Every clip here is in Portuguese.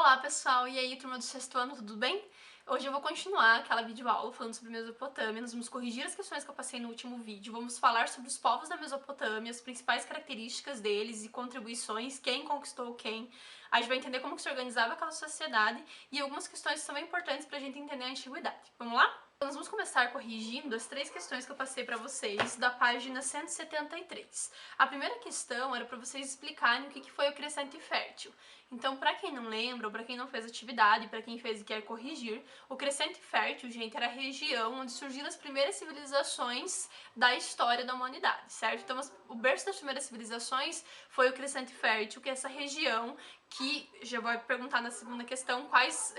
Olá pessoal, e aí turma do sexto ano, tudo bem? Hoje eu vou continuar aquela videoaula falando sobre Mesopotâmia, nós vamos corrigir as questões que eu passei no último vídeo, vamos falar sobre os povos da Mesopotâmia, as principais características deles e contribuições, quem conquistou quem, a gente vai entender como que se organizava aquela sociedade e algumas questões que são bem importantes pra gente entender a antiguidade. Vamos lá? Nós vamos começar corrigindo as três questões que eu passei para vocês da página 173. A primeira questão era para vocês explicarem o que foi o crescente fértil. Então, para quem não lembra, ou para quem não fez atividade, para quem fez e quer corrigir, o crescente fértil, gente, era a região onde surgiram as primeiras civilizações da história da humanidade, certo? Então, o berço das primeiras civilizações foi o crescente fértil, que é essa região que, já vou perguntar na segunda questão, quais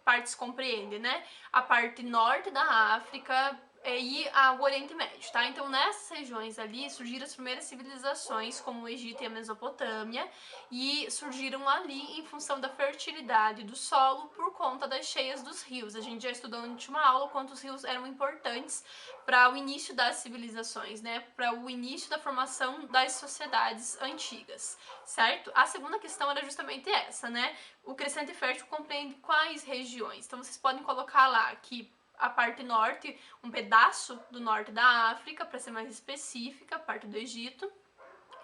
partes compreende, né? A parte norte da África e o Oriente Médio, tá? Então, nessas regiões ali surgiram as primeiras civilizações, como o Egito e a Mesopotâmia, e surgiram ali em função da fertilidade do solo por conta das cheias dos rios. A gente já estudou na última aula quanto os rios eram importantes para o início das civilizações, né? Para o início da formação das sociedades antigas, certo? A segunda questão era justamente essa, né? O crescente fértil compreende quais regiões? Então, vocês podem colocar lá que a parte norte, um pedaço do norte da África, para ser mais específica, parte do Egito,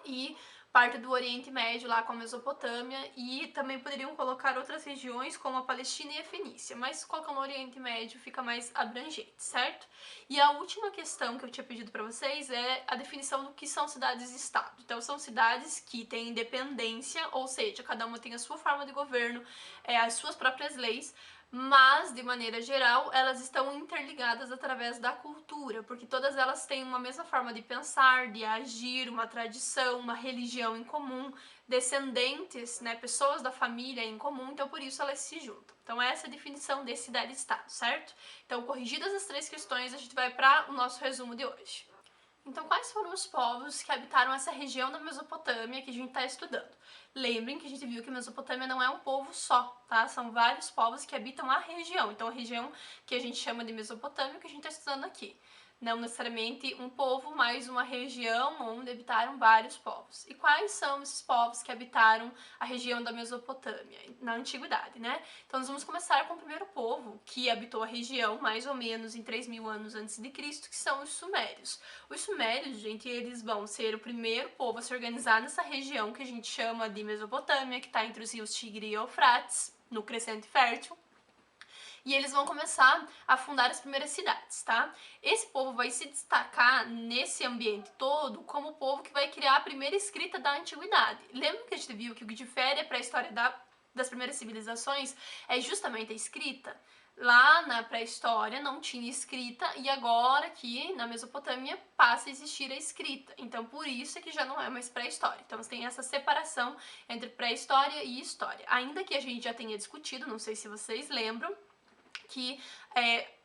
e parte do Oriente Médio, lá com a Mesopotâmia, e também poderiam colocar outras regiões, como a Palestina e a Fenícia, mas colocando no Oriente Médio fica mais abrangente, certo? E a última questão que eu tinha pedido para vocês é a definição do que são cidades-estado. Então, são cidades que têm independência, ou seja, cada uma tem a sua forma de governo, as suas próprias leis, mas, de maneira geral, elas estão interligadas através da cultura, porque todas elas têm uma mesma forma de pensar, de agir, uma tradição, uma religião em comum, descendentes, né, pessoas da família em comum, então por isso elas se juntam. Então essa é a definição de cidade-estado, certo? Então, corrigidas as três questões, a gente vai para o nosso resumo de hoje. Então, quais foram os povos que habitaram essa região da Mesopotâmia que a gente está estudando? Lembrem que a gente viu que a Mesopotâmia não é um povo só, tá? São vários povos que habitam a região. Então, a região que a gente chama de Mesopotâmia, que a gente está estudando aqui. Não necessariamente um povo, mas uma região onde habitaram vários povos. E quais são esses povos que habitaram a região da Mesopotâmia, na Antiguidade, né? Então, nós vamos começar com o primeiro povo que habitou a região, mais ou menos em 3.000 anos antes de Cristo, que são os Sumérios. Os Sumérios, gente, eles vão ser o primeiro povo a se organizar nessa região que a gente chama de Mesopotâmia, que está entre os rios Tigre e Eufrates, no Crescente Fértil. E eles vão começar a fundar as primeiras cidades, tá? Esse povo vai se destacar nesse ambiente todo como o povo que vai criar a primeira escrita da antiguidade. Lembra que a gente viu que o que difere para a história das primeiras civilizações é justamente a escrita? Lá na pré-história não tinha escrita e agora aqui na Mesopotâmia passa a existir a escrita. Então por isso é que já não é mais pré-história. Então tem essa separação entre pré-história e história. Ainda que a gente já tenha discutido, não sei se vocês lembram, que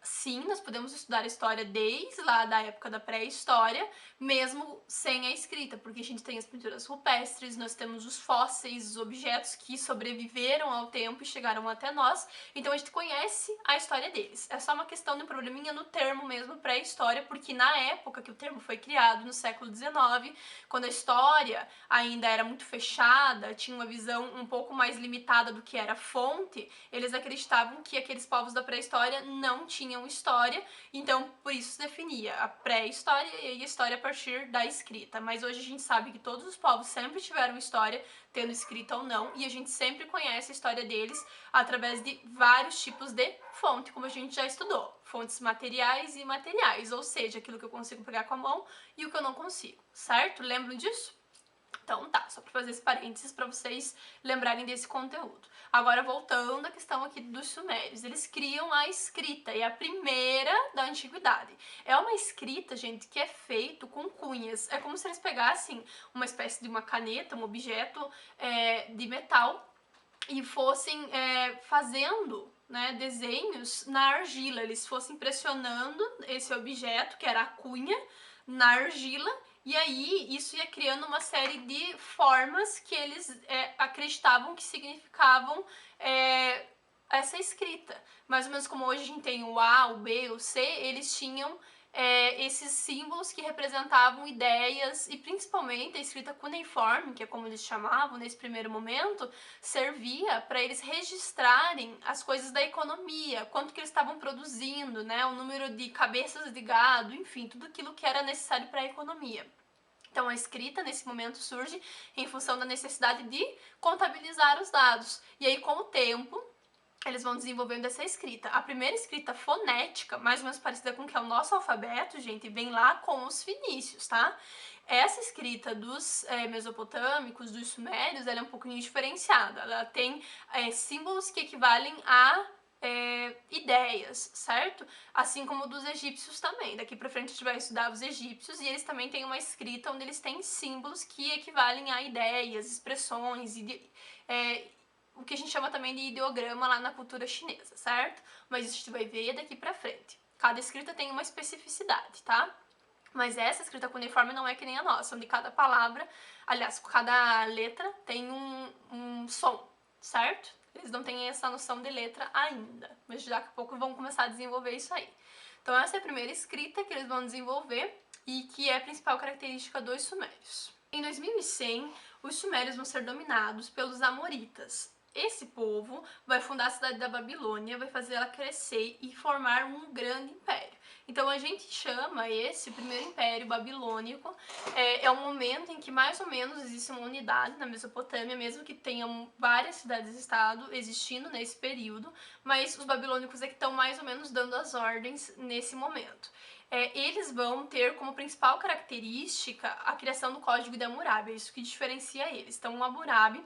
sim, nós podemos estudar a história desde lá da época da pré-história, mesmo sem a escrita, porque a gente tem as pinturas rupestres, nós temos os fósseis, os objetos que sobreviveram ao tempo e chegaram até nós, então a gente conhece a história deles. É só uma questão de um probleminha no termo mesmo pré-história, porque na época que o termo foi criado, no século XIX, quando a história ainda era muito fechada, tinha uma visão um pouco mais limitada do que era a fonte, eles acreditavam que aqueles povos da pré-história não tinham história, então por isso se definia a pré-história e a história a partir da escrita. Mas hoje a gente sabe que todos os povos sempre tiveram história, tendo escrita ou não, e a gente sempre conhece a história deles através de vários tipos de fonte, como a gente já estudou. Fontes materiais e imateriais, ou seja, aquilo que eu consigo pegar com a mão e o que eu não consigo, certo? Lembram disso? Então tá, só para fazer esse parênteses para vocês lembrarem desse conteúdo. Agora voltando à questão aqui dos sumérios, eles criam a escrita, e a primeira da antiguidade. É uma escrita, gente, que é feito com cunhas. É como se eles pegassem uma espécie de uma caneta, um objeto de metal, e fossem fazendo, né, desenhos na argila. Eles fossem pressionando esse objeto, que era a cunha, na argila, e aí isso ia criando uma série de formas que eles acreditavam que significavam essa escrita. Mais ou menos como hoje a gente tem o A, o B, o C, eles tinham esses símbolos que representavam ideias e principalmente a escrita cuneiforme, que é como eles chamavam nesse primeiro momento, servia para eles registrarem as coisas da economia, quanto que eles estavam produzindo, né, o número de cabeças de gado, enfim, tudo aquilo que era necessário para a economia. Então, a escrita, nesse momento, surge em função da necessidade de contabilizar os dados. E aí, com o tempo, eles vão desenvolvendo essa escrita. A primeira escrita fonética, mais ou menos parecida com o que é o nosso alfabeto, gente, vem lá com os fenícios, tá? Essa escrita dos mesopotâmicos, dos sumérios, ela é um pouquinho diferenciada. Ela tem símbolos que equivalem a ideias, certo? Assim como dos egípcios também. Daqui pra frente a gente vai estudar os egípcios e eles também têm uma escrita onde eles têm símbolos que equivalem a ideias, expressões, o que a gente chama também de ideograma lá na cultura chinesa, certo? Mas isso a gente vai ver daqui pra frente. Cada escrita tem uma especificidade, tá? Mas essa escrita cuneiforme não é que nem a nossa, onde cada palavra, aliás, cada letra tem um som, certo? Eles não têm essa noção de letra ainda, mas daqui a pouco vão começar a desenvolver isso aí. Então essa é a primeira escrita que eles vão desenvolver e que é a principal característica dos sumérios. Em 2100, os sumérios vão ser dominados pelos amoritas. Esse povo vai fundar a cidade da Babilônia, vai fazer ela crescer e formar um grande império. Então a gente chama esse primeiro império babilônico, é um momento em que mais ou menos existe uma unidade na Mesopotâmia, mesmo que tenham várias cidades-estado existindo nesse período, mas os babilônicos é que estão mais ou menos dando as ordens nesse momento. Eles vão ter como principal característica a criação do Código de Hammurabi, é isso que diferencia eles. Então o Hammurabi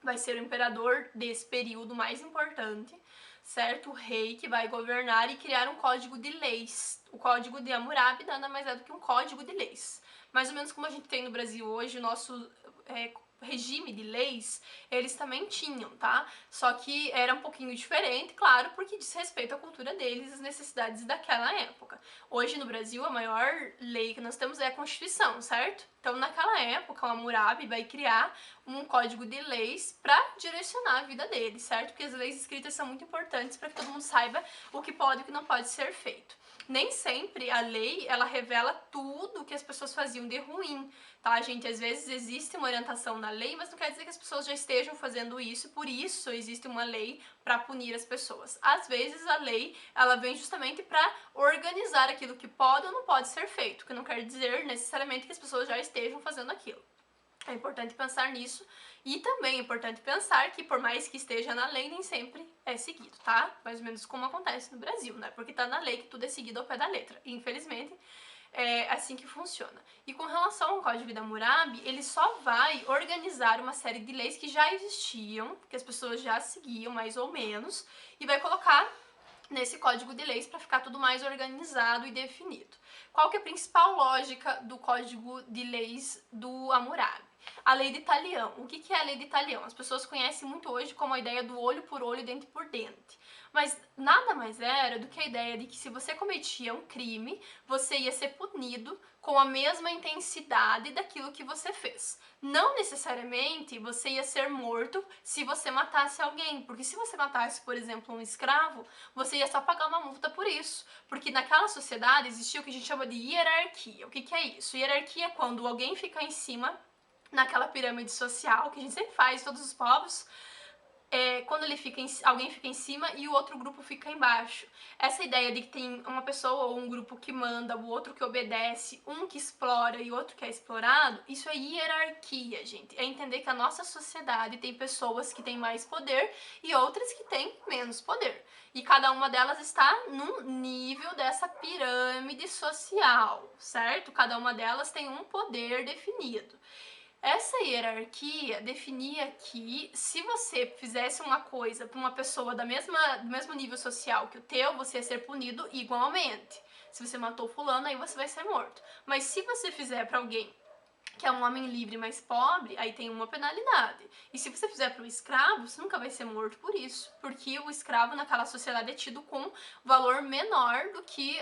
vai ser o imperador desse período mais importante, certo? O rei que vai governar e criar um código de leis. O Código de Hammurabi nada mais é do que um código de leis. Mais ou menos como a gente tem no Brasil hoje, o nosso regime de leis, eles também tinham, tá? Só que era um pouquinho diferente, claro, porque diz respeito à cultura deles, às necessidades daquela época. Hoje no Brasil, a maior lei que nós temos é a Constituição, certo? Então, naquela época, o Hammurabi vai criar um código de leis para direcionar a vida deles, certo? Porque as leis escritas são muito importantes para que todo mundo saiba o que pode e o que não pode ser feito. Nem sempre a lei, ela revela tudo o que as pessoas faziam de ruim, tá, gente? Às vezes existe uma orientação na lei, mas não quer dizer que as pessoas já estejam fazendo isso, por isso existe uma lei para punir as pessoas. Às vezes a lei, ela vem justamente para organizar aquilo que pode ou não pode ser feito, que não quer dizer necessariamente que as pessoas já estejam fazendo aquilo. É importante pensar nisso e também é importante pensar que por mais que esteja na lei, nem sempre é seguido, tá? Mais ou menos como acontece no Brasil, né? Porque tá na lei que tudo é seguido ao pé da letra. E, infelizmente, é assim que funciona. E com relação ao Código de Hammurabi, ele só vai organizar uma série de leis que já existiam, que as pessoas já seguiam mais ou menos, e vai colocar nesse código de leis para ficar tudo mais organizado e definido. Qual que é a principal lógica do código de leis do Hammurabi? A lei de Talião. O que é a lei de Talião? As pessoas conhecem muito hoje como a ideia do olho por olho, dente por dente. Mas nada mais era do que a ideia de que se você cometia um crime, você ia ser punido com a mesma intensidade daquilo que você fez. Não necessariamente você ia ser morto se você matasse alguém, porque se você matasse, por exemplo, um escravo, você ia só pagar uma multa por isso, porque naquela sociedade existia o que a gente chama de hierarquia. O que é isso? Hierarquia é quando alguém fica em cima naquela pirâmide social, que a gente sempre faz, todos os povos, quando alguém fica em cima e o outro grupo fica embaixo. Essa ideia de que tem uma pessoa ou um grupo que manda, o outro que obedece, um que explora e outro que é explorado, isso é hierarquia, gente. É entender que a nossa sociedade tem pessoas que têm mais poder e outras que têm menos poder. E cada uma delas está num nível dessa pirâmide social, certo? Cada uma delas tem um poder definido. Essa hierarquia definia que se você fizesse uma coisa para uma pessoa do mesmo nível social que o teu, você ia ser punido igualmente. Se você matou fulano, aí você vai ser morto. Mas se você fizer para alguém que é um homem livre, mas pobre, aí tem uma penalidade. E se você fizer para o escravo, você nunca vai ser morto por isso, porque o escravo naquela sociedade é tido com valor menor do que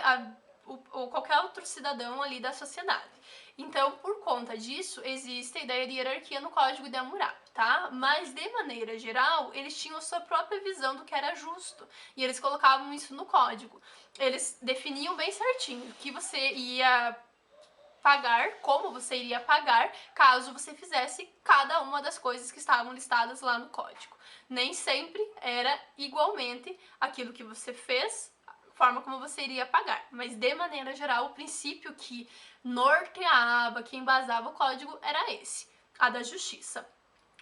ou qualquer outro cidadão ali da sociedade. Então, por conta disso, existe a ideia de hierarquia no Código de Hammurabi. tá? Mas, de maneira geral, eles tinham a sua própria visão do que era justo. E eles colocavam isso no código. Eles definiam bem certinho que você ia pagar, como você iria pagar, caso você fizesse cada uma das coisas que estavam listadas lá no código. Nem sempre era igualmente aquilo que você fez, forma como você iria pagar, mas de maneira geral o princípio que norteava, que embasava o código era esse, a da justiça.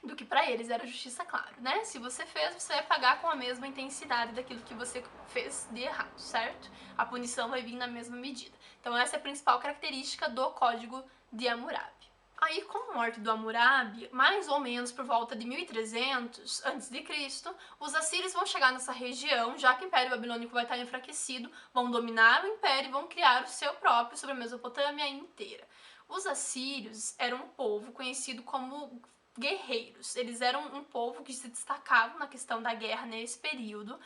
Do que para eles era justiça, claro, né? Se você fez, você vai pagar com a mesma intensidade daquilo que você fez de errado, certo? A punição vai vir na mesma medida. Então essa é a principal característica do Código de Hammurabi. Aí, com a morte do Hammurabi, mais ou menos por volta de 1300 a.C., os assírios vão chegar nessa região, já que o Império Babilônico vai estar enfraquecido, vão dominar o Império e vão criar o seu próprio sobre a Mesopotâmia inteira. Os assírios eram um povo conhecido como guerreiros. Eles eram um povo que se destacavam na questão da guerra nesse período,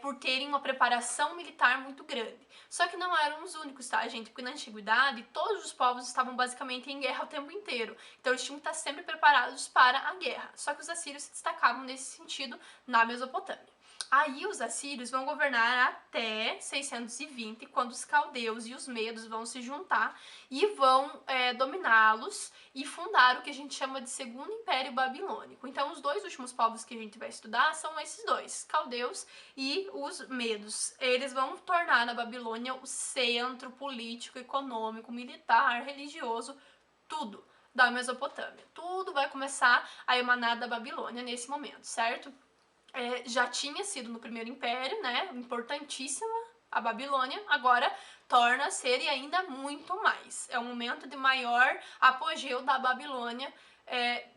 por terem uma preparação militar muito grande. Só que não eram os únicos, tá, gente? Porque na antiguidade todos os povos estavam basicamente em guerra o tempo inteiro. Então eles tinham que estar sempre preparados para a guerra. Só que os assírios se destacavam nesse sentido na Mesopotâmia. Aí os assírios vão governar até 620, quando os caldeus e os medos vão se juntar e vão dominá-los e fundar o que a gente chama de Segundo Império Babilônico. Então os dois últimos povos que a gente vai estudar são esses dois, caldeus e os medos. Eles vão tornar a Babilônia o centro político, econômico, militar, religioso, tudo da Mesopotâmia. Tudo vai começar a emanar da Babilônia nesse momento, certo? Já tinha sido no primeiro império, né, importantíssima a Babilônia, agora torna a ser e ainda muito mais. É um momento de maior apogeu da Babilônia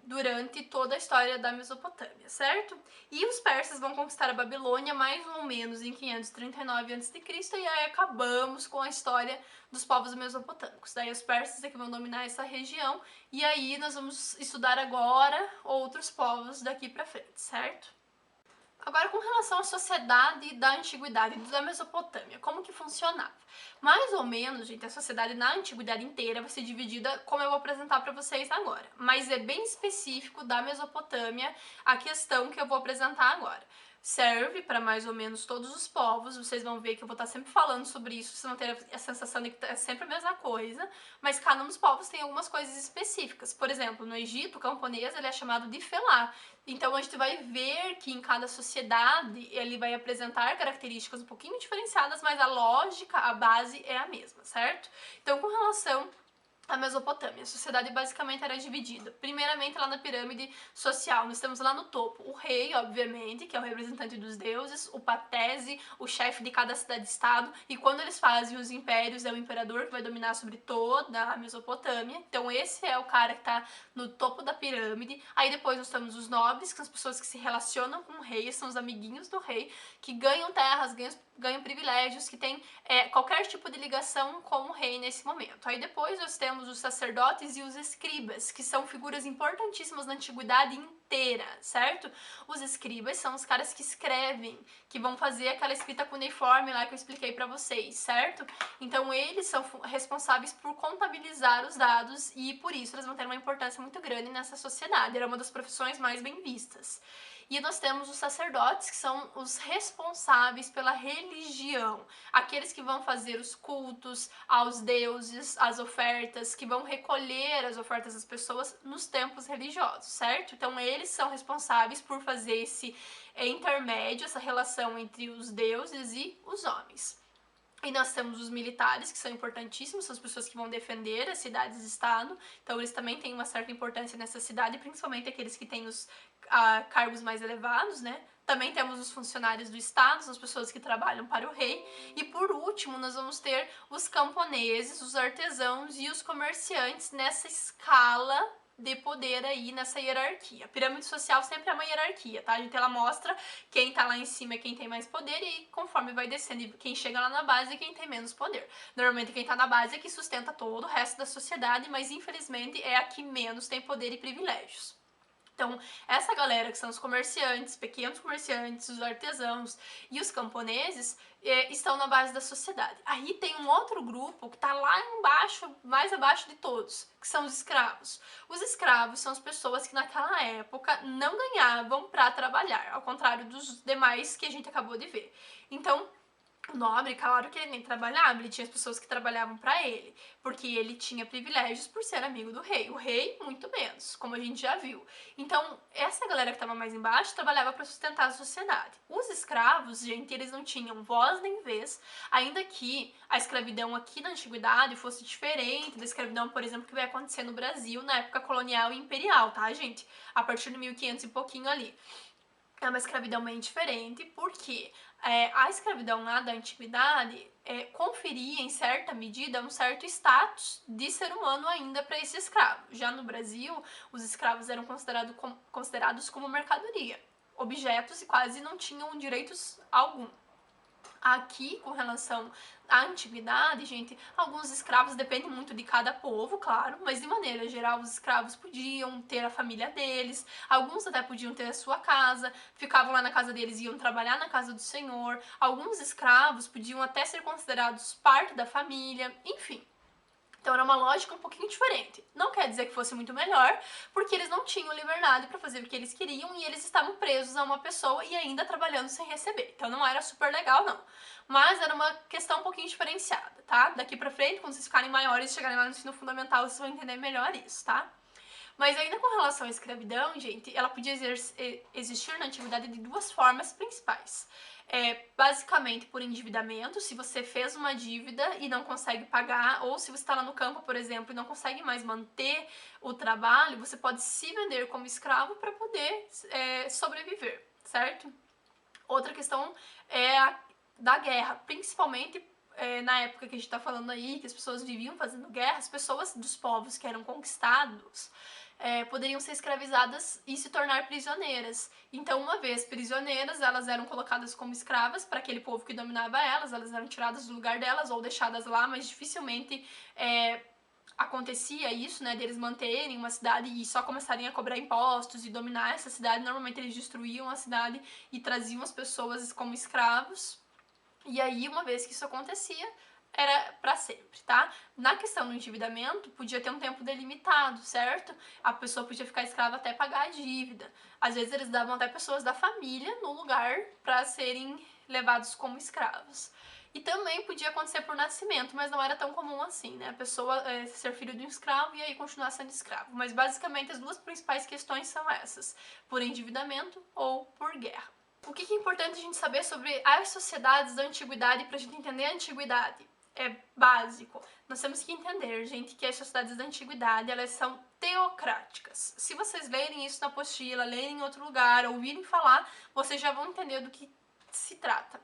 durante toda a história da Mesopotâmia, certo? E os persas vão conquistar a Babilônia mais ou menos em 539 a.C. e aí acabamos com a história dos povos mesopotâmicos. Daí os persas é que vão dominar essa região e aí nós vamos estudar agora outros povos daqui pra frente, certo? Agora, com relação à sociedade da antiguidade, da Mesopotâmia, como que funcionava? Mais ou menos, gente, a sociedade na antiguidade inteira vai ser dividida como eu vou apresentar para vocês agora. Mas é bem específico da Mesopotâmia a questão que eu vou apresentar agora. Serve para mais ou menos todos os povos, vocês vão ver que eu vou estar sempre falando sobre isso, vocês vão ter a sensação de que é sempre a mesma coisa, mas cada um dos povos tem algumas coisas específicas. Por exemplo, no Egito, o camponês ele é chamado de felá. Então a gente vai ver que em cada sociedade ele vai apresentar características um pouquinho diferenciadas, mas a lógica, a base é a mesma, certo? Então, com relação a Mesopotâmia, a sociedade basicamente era dividida. Primeiramente, lá na pirâmide social, nós temos lá no topo o rei, obviamente, que é o representante dos deuses, o patese, o chefe de cada cidade-estado, e quando eles fazem os impérios, é o imperador que vai dominar sobre toda a Mesopotâmia. Então esse é o cara que está no topo da pirâmide. Aí depois nós temos os nobres, que são as pessoas que se relacionam com o rei, são os amiguinhos do rei, que ganham terras, ganham privilégios, que têm qualquer tipo de ligação com o rei nesse momento. Aí depois nós temos os sacerdotes e os escribas, que são figuras importantíssimas na antiguidade inteira, certo? Os escribas são os caras que escrevem, que vão fazer aquela escrita cuneiforme lá que eu expliquei pra vocês, certo? Então eles são responsáveis por contabilizar os dados e por isso eles vão ter uma importância muito grande nessa sociedade. Era uma das profissões mais bem vistas. E nós temos os sacerdotes, que são os responsáveis pela religião, aqueles que vão fazer os cultos aos deuses, as ofertas, que vão recolher as ofertas das pessoas nos templos religiosos, certo? Então eles são responsáveis por fazer esse intermédio, essa relação entre os deuses e os homens. E nós temos os militares, que são importantíssimos, são as pessoas que vão defender as cidades-estado, então eles também têm uma certa importância nessa cidade, principalmente aqueles que têm os cargos mais elevados, né? Também temos os funcionários do Estado, são as pessoas que trabalham para o rei. E por último, nós vamos ter os camponeses, os artesãos e os comerciantes nessa escala de poder aí nessa hierarquia. A pirâmide social sempre é uma hierarquia, tá? A gente ela mostra quem tá lá em cima é quem tem mais poder e aí, conforme vai descendo, quem chega lá na base é quem tem menos poder. Normalmente quem tá na base é que sustenta todo o resto da sociedade, mas infelizmente é a que menos tem poder e privilégios. Então, essa galera que são os comerciantes, pequenos comerciantes, os artesãos e os camponeses, estão na base da sociedade. Aí tem um outro grupo que está lá embaixo, mais abaixo de todos, que são os escravos. Os escravos são as pessoas que naquela época não ganhavam para trabalhar, ao contrário dos demais que a gente acabou de ver. Então, o nobre, claro que ele nem trabalhava, ele tinha as pessoas que trabalhavam para ele, porque ele tinha privilégios por ser amigo do rei. O rei, muito menos, como a gente já viu. Então, essa galera que estava mais embaixo trabalhava para sustentar a sociedade. Os escravos, gente, eles não tinham voz nem vez, ainda que a escravidão aqui na antiguidade fosse diferente da escravidão, por exemplo, que vai acontecer no Brasil na época colonial e imperial, tá, gente? A partir de 1500 e pouquinho ali. É uma escravidão bem diferente, porque a escravidão lá da antiguidade conferia, em certa medida, um certo status de ser humano ainda para esse escravo. Já no Brasil, os escravos eram considerados como mercadoria, objetos e quase não tinham direitos algum. Aqui, com relação à antiguidade, gente, alguns escravos dependem muito de cada povo, claro, mas de maneira geral os escravos podiam ter a família deles, alguns até podiam ter a sua casa, ficavam lá na casa deles e iam trabalhar na casa do senhor, alguns escravos podiam até ser considerados parte da família, enfim. Então era uma lógica um pouquinho diferente. Não quer dizer que fosse muito melhor, porque eles não tinham liberdade para fazer o que eles queriam e eles estavam presos a uma pessoa e ainda trabalhando sem receber. Então não era super legal, não. Mas era uma questão um pouquinho diferenciada, tá? Daqui pra frente, quando vocês ficarem maiores e chegarem lá no ensino fundamental, vocês vão entender melhor isso, tá? Mas ainda com relação à escravidão, gente, ela podia existir na antiguidade de duas formas principais. Basicamente por endividamento, se você fez uma dívida e não consegue pagar, ou se você está lá no campo, por exemplo, e não consegue mais manter o trabalho, você pode se vender como escravo para poder sobreviver, certo? Outra questão é a da guerra, principalmente na época que a gente está falando aí, que as pessoas viviam fazendo guerra, as pessoas dos povos que eram conquistados poderiam ser escravizadas e se tornar prisioneiras. Então, uma vez prisioneiras, elas eram colocadas como escravas para aquele povo que dominava elas eram tiradas do lugar delas ou deixadas lá, mas dificilmente acontecia isso, né, deles manterem uma cidade e só começarem a cobrar impostos e dominar essa cidade. Normalmente eles destruíam a cidade e traziam as pessoas como escravos. E aí, uma vez que isso acontecia, era para sempre, tá? Na questão do endividamento, podia ter um tempo delimitado, certo? A pessoa podia ficar escrava até pagar a dívida. Às vezes eles davam até pessoas da família no lugar para serem levados como escravos. E também podia acontecer por nascimento, mas não era tão comum assim, né? A pessoa ser filho de um escravo e aí continuar sendo escravo. Mas basicamente as duas principais questões são essas: por endividamento ou por guerra. O que é importante a gente saber sobre as sociedades da antiguidade para a gente entender a antiguidade? É básico. Nós temos que entender, gente, que as sociedades da antiguidade, elas são teocráticas. Se vocês lerem isso na apostila, lerem em outro lugar, ouvirem falar, vocês já vão entender do que se trata.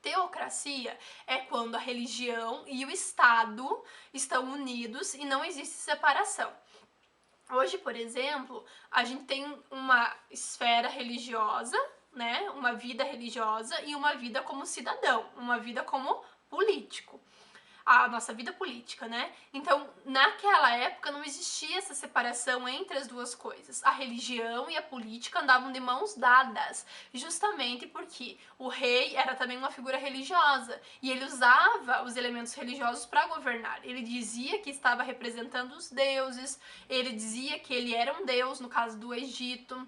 Teocracia é quando a religião e o Estado estão unidos e não existe separação. Hoje, por exemplo, a gente tem uma esfera religiosa, né? Uma vida religiosa e uma vida como cidadão, uma vida como político. A nossa vida política, né? Então, naquela época não existia essa separação entre as duas coisas. A religião e a política andavam de mãos dadas, justamente porque o rei era também uma figura religiosa e ele usava os elementos religiosos para governar. Ele dizia que estava representando os deuses, ele dizia que ele era um deus, no caso do Egito.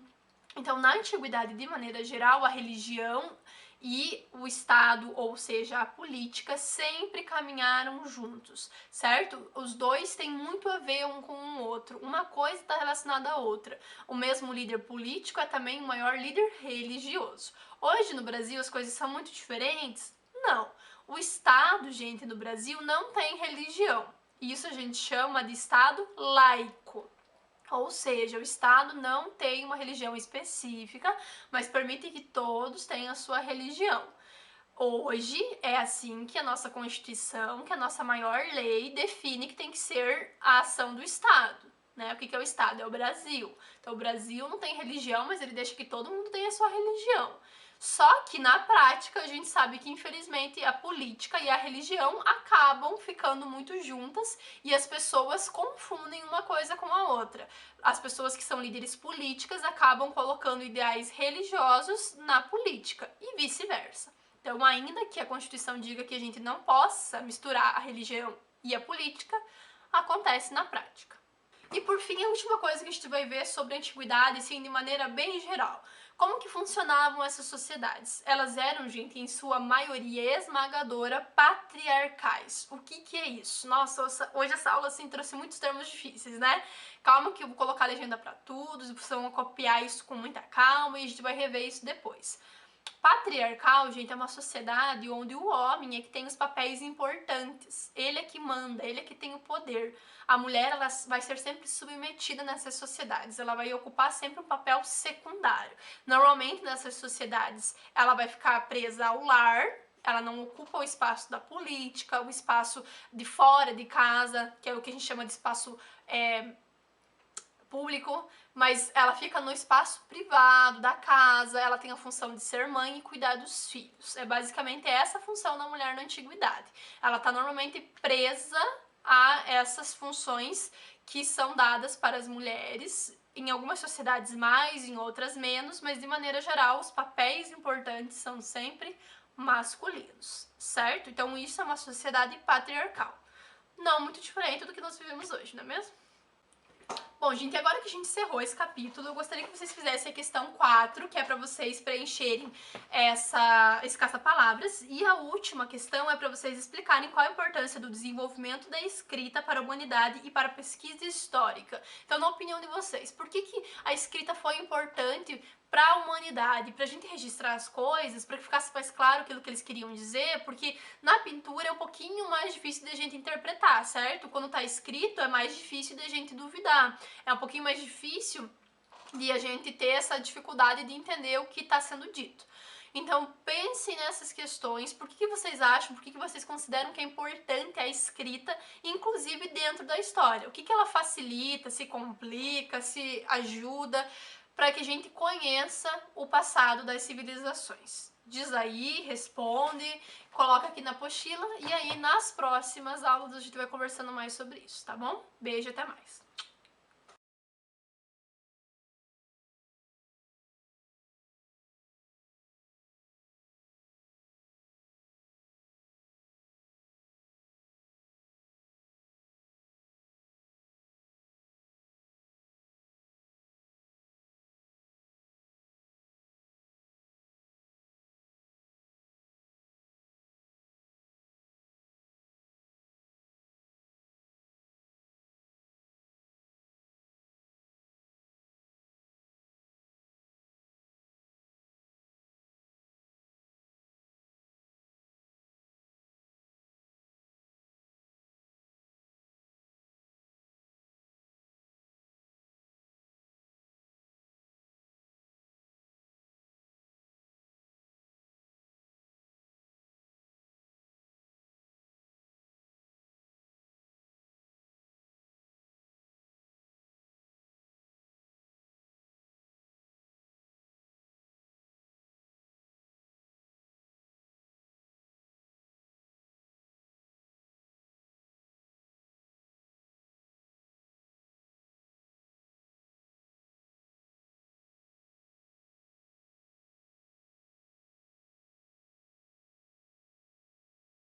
Então, na antiguidade, de maneira geral, a religião e o Estado, ou seja, a política, sempre caminharam juntos, certo? Os dois têm muito a ver um com o outro, uma coisa está relacionada à outra. O mesmo líder político é também o maior líder religioso. Hoje no Brasil as coisas são muito diferentes? Não. O Estado, gente, no Brasil não tem religião. Isso a gente chama de Estado laico. Ou seja, o Estado não tem uma religião específica, mas permite que todos tenham a sua religião. Hoje é assim que a nossa Constituição, que a nossa maior lei, define que tem que ser a ação do Estado. Né? O que é o Estado? É o Brasil. Então o Brasil não tem religião, mas ele deixa que todo mundo tenha a sua religião. Só que na prática a gente sabe que infelizmente a política e a religião acabam ficando muito juntas e as pessoas confundem uma coisa com a outra. As pessoas que são líderes políticas acabam colocando ideais religiosos na política e vice-versa. Então, ainda que a Constituição diga que a gente não possa misturar a religião e a política, acontece na prática. E por fim, a última coisa que a gente vai ver sobre a antiguidade, assim, de maneira bem geral. Como que funcionavam essas sociedades? Elas eram, gente, em sua maioria esmagadora, patriarcais. O que é isso? Nossa, hoje essa aula, assim, trouxe muitos termos difíceis, né? Calma que eu vou colocar a legenda para todos, vocês vão copiar isso com muita calma e a gente vai rever isso depois. Patriarcal, gente, é uma sociedade onde o homem é que tem os papéis importantes. Ele é que manda, ele é que tem o poder. A mulher, ela vai ser sempre submetida nessas sociedades. Ela vai ocupar sempre um papel secundário. Normalmente, nessas sociedades, ela vai ficar presa ao lar. Ela não ocupa o espaço da política, o espaço de fora de casa, que é o que a gente chama de espaço público, mas ela fica no espaço privado da casa, ela tem a função de ser mãe e cuidar dos filhos. É basicamente essa a função da mulher na antiguidade. Ela está normalmente presa a essas funções que são dadas para as mulheres, em algumas sociedades mais, em outras menos, mas de maneira geral os papéis importantes são sempre masculinos, certo? Então isso é uma sociedade patriarcal. Não muito diferente do que nós vivemos hoje, não é mesmo? Bom, gente, agora que a gente encerrou esse capítulo, eu gostaria que vocês fizessem a questão 4, que é para vocês preencherem esse caça-palavras. E a última questão é para vocês explicarem qual a importância do desenvolvimento da escrita para a humanidade e para a pesquisa histórica. Então, na opinião de vocês, por que a escrita foi importante para a humanidade, para a gente registrar as coisas, para que ficasse mais claro aquilo que eles queriam dizer, porque na pintura é um pouquinho mais difícil de a gente interpretar, certo? Quando está escrito é mais difícil de a gente duvidar, é um pouquinho mais difícil de a gente ter essa dificuldade de entender o que está sendo dito. Então, pensem nessas questões, por que vocês acham, por que vocês consideram que é importante a escrita, inclusive dentro da história. O que ela facilita, se complica, se ajuda, para que a gente conheça o passado das civilizações. Diz aí, responde, coloca aqui na apostila e aí nas próximas aulas a gente vai conversando mais sobre isso, tá bom? Beijo, até mais!